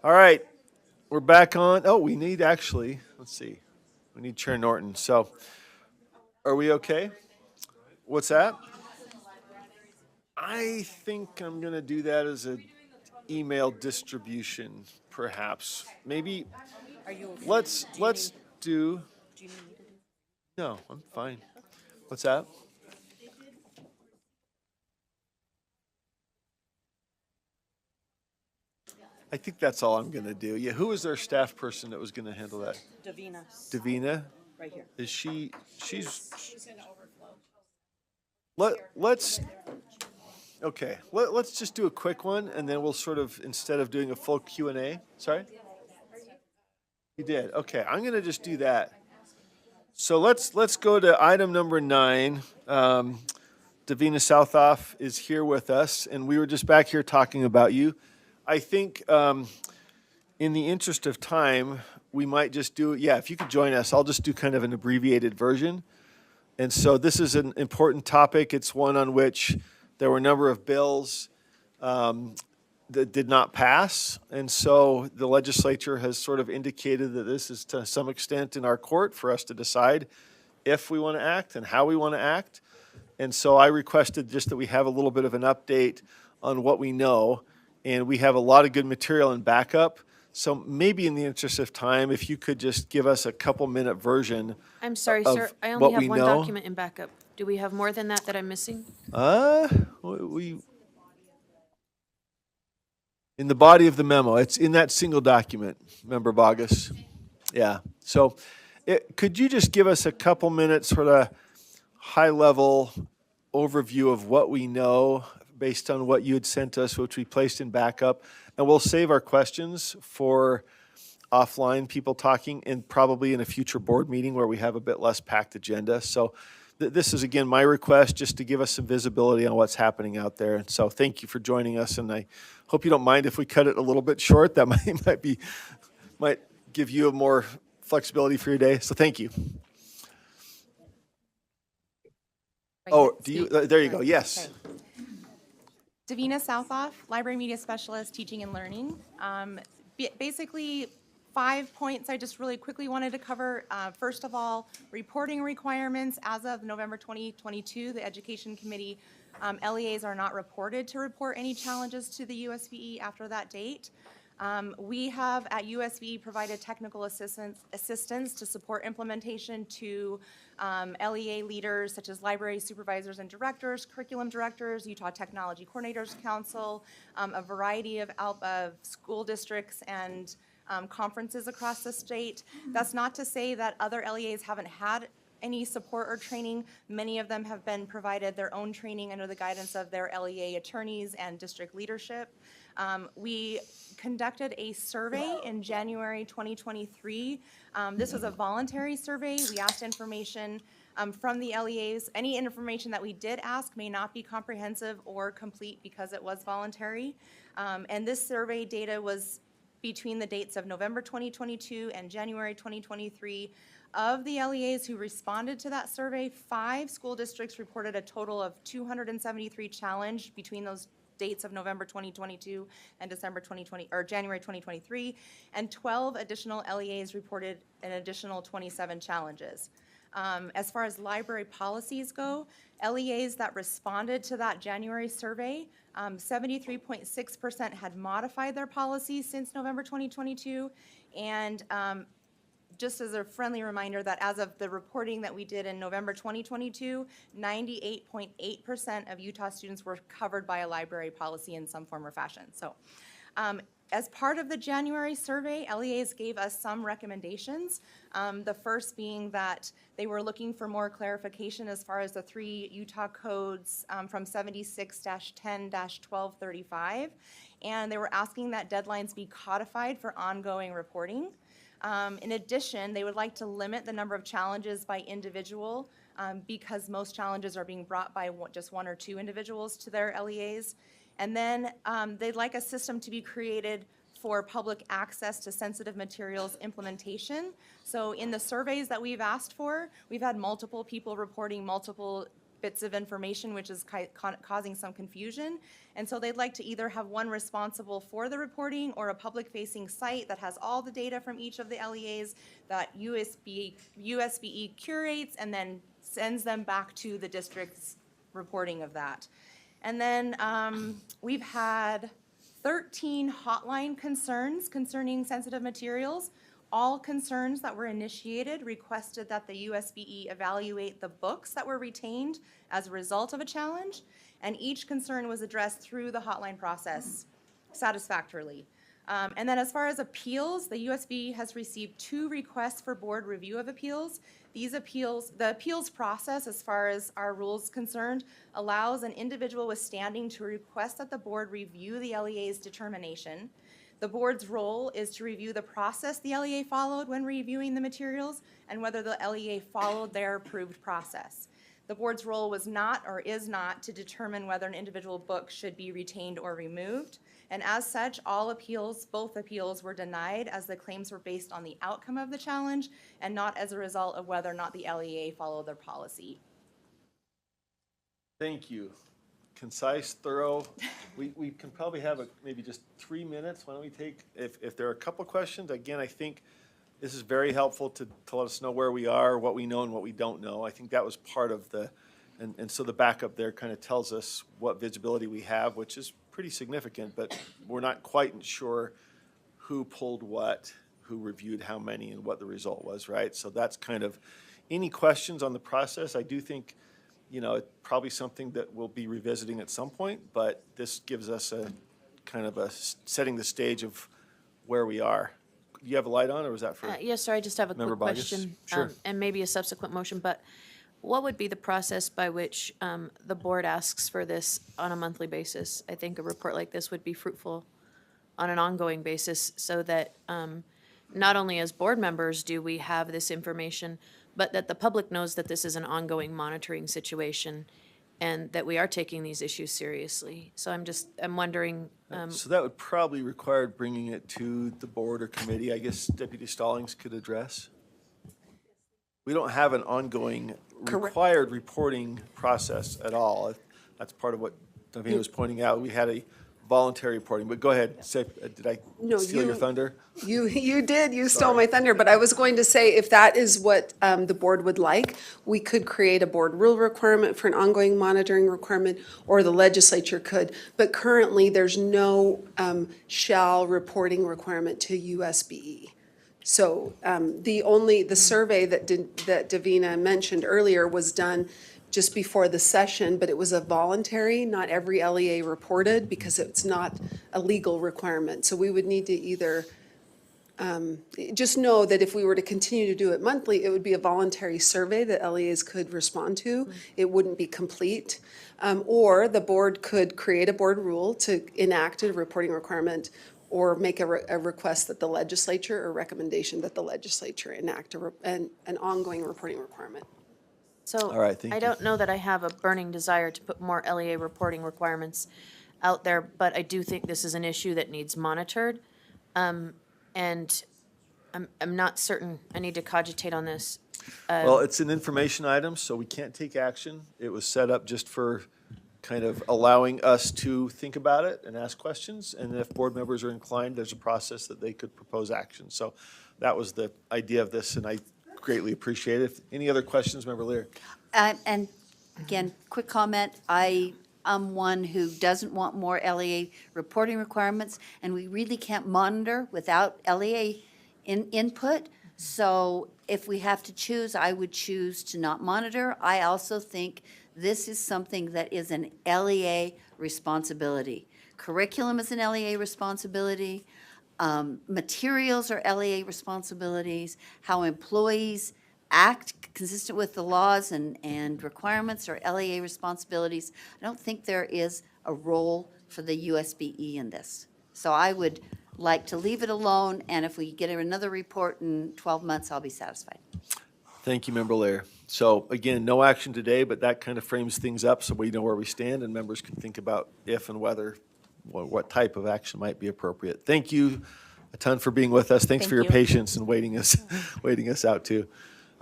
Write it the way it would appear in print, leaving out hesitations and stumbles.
All right, we're back on. Oh, we need actually, let's see, we need Chair Norton. So are we okay? What's that? I think I'm going to do that as an email distribution, perhaps. Maybe Are you okay? let's do. Do you need me to do? No, I'm fine. What's that? I think that's all I'm going to do. Yeah, who was our staff person that was going to handle that? Davina, Davina? right here. Is she's let's okay. Let's just do a quick one and then we'll sort of instead of doing a full Q&A. Sorry? You did. Okay, I'm going to just do that. So let's go to item number 9. Davina Southoff is here with us, and we were just back here talking about you. I think in the interest of time, we might just do, yeah, if you could join us, I'll just do kind of an abbreviated version. And so this is an important topic. It's one on which there were a number of bills that did not pass. And so the legislature has sort of indicated that this is to some extent in our court for us to decide if we want to act and how we want to act. And so I requested just that we have a little bit of an update on what we know. And we have a lot of good material in backup. So maybe in the interest of time, if you could just give us a couple-minute version. I'm sorry, Of sir. I what only have we one know. document in backup. Do we have more than that I'm missing? We in the body of the memo, it's in that single document, Member Bogus. Yeah. So could you just give us a couple minutes sort of high-level overview of what we know based on what you had sent us, which we placed in backup? And we'll save our questions for offline people talking and probably in a future board meeting where we have a bit less packed agenda. So this is, again, my request just to give us some visibility on what's happening out there. And so thank you for joining us. And I hope you don't mind if we cut it a little bit short. That might give you a more flexibility for your day. So thank you. Oh, do you, there you go. Yes. Okay. Davina Southoff, Library Media Specialist, Teaching and Learning. Basically, 5 points I just really quickly wanted to cover. First of all, reporting requirements. As of November 2022, the Education Committee LEAs are not reported to report any challenges to the USVE after that date. We have at USVE provided technical assistance to support implementation to LEA leaders such as library supervisors and directors, curriculum directors, Utah Technology Coordinators Council, a variety of school districts and conferences across the state. That's not to say that other LEAs haven't had any support or training. Many of them have been provided their own training under the guidance of their LEA attorneys and district leadership. We conducted a survey in January 2023. This was a voluntary survey. We asked information from the LEAs. Any information that we did ask may not be comprehensive or complete because it was voluntary. And this survey data was between the dates of November 2022 and January 2023. Of the LEAs who responded to that survey, 5 school districts reported a total of 273 challenged between those dates of November 2022 and December 2020 or January 2023, and 12 additional LEAs reported an additional 27 challenges. As far as library policies go, LEAs that responded to that January survey, 73.6% had modified their policies since November 2022, and just as a friendly reminder that as of the reporting that we did in November 2022, 98.8% of Utah students were covered by a library policy in some form or fashion. So as part of the January survey, LEAs gave us some recommendations. The first being that they were looking for more clarification as far as the 3 Utah codes from 76-10-1235, and they were asking that deadlines be codified for ongoing reporting. In addition, they would like to limit the number of challenges by individual because most challenges are being brought by just 1 or 2 individuals to their LEAs. And then they'd like a system to be created for public access to sensitive materials implementation. So in the surveys that we've asked for, we've had multiple people reporting multiple bits of information, which is causing some confusion. And so they'd like to either have one responsible for the reporting or a public-facing site that has all the data from each of the LEAs that USBE curates and then sends them back to the district's reporting of that. And then we've had 13 hotline concerns concerning sensitive materials. All concerns that were initiated requested that the USBE evaluate the books that were retained as a result of a challenge, and each concern was addressed through the hotline process satisfactorily. And then as far as appeals, the USBE has received 2 requests for board review of appeals. These appeals, the appeals process, as far as our rules concerned, allows an individual with standing to request that the board review the LEA's determination. The board's role is to review the process the LEA followed when reviewing the materials and whether the LEA followed their approved process. The board's role was not or is not to determine whether an individual book should be retained or removed. And as such, all appeals, both appeals were denied as the claims were based on the outcome of the challenge and not as a result of whether or not the LEA followed their policy. Thank you. Concise, thorough. We can probably have maybe just 3 minutes. Why don't we take, if there are a couple questions, again, I think this is very helpful to let us know where we are, what we know and what we don't know. I think that was part of the, and so the backup there kind of tells us what visibility we have, which is pretty significant, but we're not quite sure who pulled what, who reviewed how many, and what the result was, right? So that's kind of, any questions on the process? I do think, you know, it's probably something that we'll be revisiting at some point, but this gives us a kind of a setting the stage of where we are. Do you have a light on, or was that for? Yes, sir, I just have a Member quick Bogus? question. Sure. And maybe a subsequent motion, but what would be the process by which the board asks for this on a monthly basis? I think a report like this would be fruitful on an ongoing basis so that not only as board members do we have this information, but that the public knows that this is an ongoing monitoring situation and that we are taking these issues seriously. So I'm wondering, So that would probably require bringing it to the board or committee, I guess Deputy Stallings could address. We don't have an ongoing required reporting process at all. That's part of what Davina was pointing out. We had a voluntary reporting, but go ahead. Say, did I steal your thunder? You did, you stole my thunder, but I was going to say, if that is what the board would like, we could create a board rule requirement for an ongoing monitoring requirement, or the legislature could. But currently, there's no shall reporting requirement to USBE. So the survey that Davina mentioned earlier was done just before the session, but it was a voluntary, not every LEA reported because it's not a legal requirement. So we would need to either, just know that if we were to continue to do it monthly, it would be a voluntary survey that LEAs could respond to. It wouldn't be complete. Or the board could create a board rule to enact a reporting requirement or make a request that the legislature, or recommendation that the legislature enact an ongoing reporting requirement. so All right, thank I you. don't know that I have a burning desire to put more LEA reporting requirements out there, but I do think this is an issue that needs monitored. And I'm not certain, I need to cogitate on this. Well, it's an information item, so we can't take action. It was set up just for kind of allowing us to think about it and ask questions. And if board members are inclined, there's a process that they could propose action. So that was the idea of this, and I greatly appreciate it. Any other questions, Member Lear? And again, quick comment, I am one who doesn't want more LEA reporting requirements, and we really can't monitor without LEA input. So if we have to choose, I would choose to not monitor. I also think this is something that is an LEA responsibility. Curriculum is an LEA responsibility. Materials are LEA responsibilities. How employees act consistent with the laws and requirements are LEA responsibilities. I don't think there is a role for the USBE in this. So I would like to leave it alone, and if we get another report in 12 months, I'll be satisfied. Thank you, Member Lair. So again, no action today, but that kind of frames things up so we know where we stand and members can think about if and whether, what type of action might be appropriate. Thank you a ton for being with us. Thanks for your Thank you. patience and waiting us out too.